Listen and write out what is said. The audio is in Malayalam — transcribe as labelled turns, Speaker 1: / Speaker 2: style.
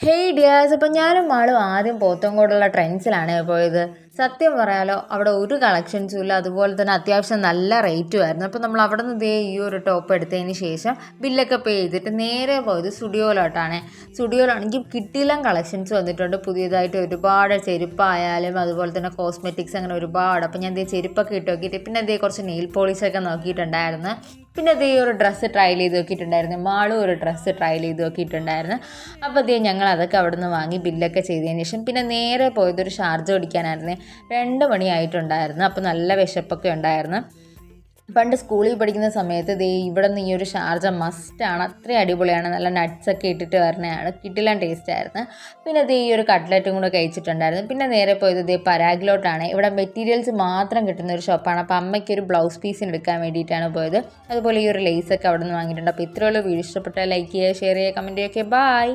Speaker 1: ഹേയ് ഡിയേഴ്സ്, അപ്പം ഞാനും മാളും ആദ്യം പോത്തൻകോടുള്ള ട്രെൻഡ്സിലാണ് പോയത്. സത്യം പറയാലോ, അവിടെ ഒരു കളക്ഷൻസും ഇല്ല. അതുപോലെ തന്നെ അത്യാവശ്യം നല്ല റേറ്റും ആയിരുന്നു. അപ്പോൾ നമ്മൾ അവിടെ നിന്ന് ഈ ഒരു ടോപ്പ് എടുത്തതിന് ശേഷം ബില്ലൊക്കെ പേ ചെയ്തിട്ട് നേരെ പോയത് സ്റ്റുഡിയോയിലോട്ടാണ്. സ്റ്റുഡിയോയിലാണെങ്കിൽ കിട്ടിയില്ല കളക്ഷൻസ് വന്നിട്ടുണ്ട്. പുതിയതായിട്ട് ഒരുപാട് ചെരുപ്പായാലും അതുപോലെ തന്നെ കോസ്മെറ്റിക്സ് അങ്ങനെ ഒരുപാട്. അപ്പോൾ ഞാൻ ചെരുപ്പൊക്കെ ഇട്ട് നോക്കിയിട്ട് പിന്നെ കുറച്ച് നെയിൽ പോളിഷൊക്കെ നോക്കിയിട്ടുണ്ടായിരുന്നു. പിന്നെ ഒരു ഡ്രസ്സ് ട്രയൽ ചെയ്ത് നോക്കിയിട്ടുണ്ടായിരുന്നു. മാളും ഒരു ഡ്രസ്സ് ട്രയൽ ചെയ്ത് നോക്കിയിട്ടുണ്ടായിരുന്നു. അപ്പോൾ ഞങ്ങൾ അതൊക്കെ അവിടെ നിന്ന് വാങ്ങി ബില്ലൊക്കെ ചെയ്തതിന് ശേഷം പിന്നെ നേരെ പോയതൊരു ഷാർജ കുടിക്കാനായിരുന്നു. 2 മണിയായിട്ടുണ്ടായിരുന്നു. അപ്പോൾ നല്ല വിശപ്പൊക്കെ ഉണ്ടായിരുന്നു. പണ്ട് സ്കൂളിൽ പഠിക്കുന്ന സമയത്ത് ഇവിടെ നിന്ന് ഈ ഒരു ഷാർജ മസ്റ്റാണ്. അത്രയും അടിപൊളിയാണ്. നല്ല നട്ട്സൊക്കെ ഇട്ടിട്ട് വരണതാണ്. കിട്ടില്ല ടേസ്റ്റ് ആയിരുന്നു. പിന്നെ ഈ ഒരു കട്ട്ലറ്റും കൂടെ കഴിച്ചിട്ടുണ്ടായിരുന്നു. പിന്നെ നേരെ പോയത് പരാഗിലോട്ടാണ്. ഇവിടെ മെറ്റീരിയൽസ് മാത്രം കിട്ടുന്ന ഒരു ഷോപ്പാണ്. അപ്പോൾ അമ്മയ്ക്കൊരു ബ്ലൗസ് പീസിന് എടുക്കാൻ വേണ്ടിയിട്ടാണ് പോയത്. അതുപോലെ ഈ ഒരു ലേസൊക്കെ അവിടെ നിന്ന് വാങ്ങിയിട്ടുണ്ട്. അപ്പോൾ ഇത്രയുള്ള വീഡിയോ ഇഷ്ടപ്പെട്ടാൽ ലൈക്ക് ചെയ്യുക, ഷെയർ ചെയ്യുക, കമൻറ്റ് ചെയ്യുക. ബൈ.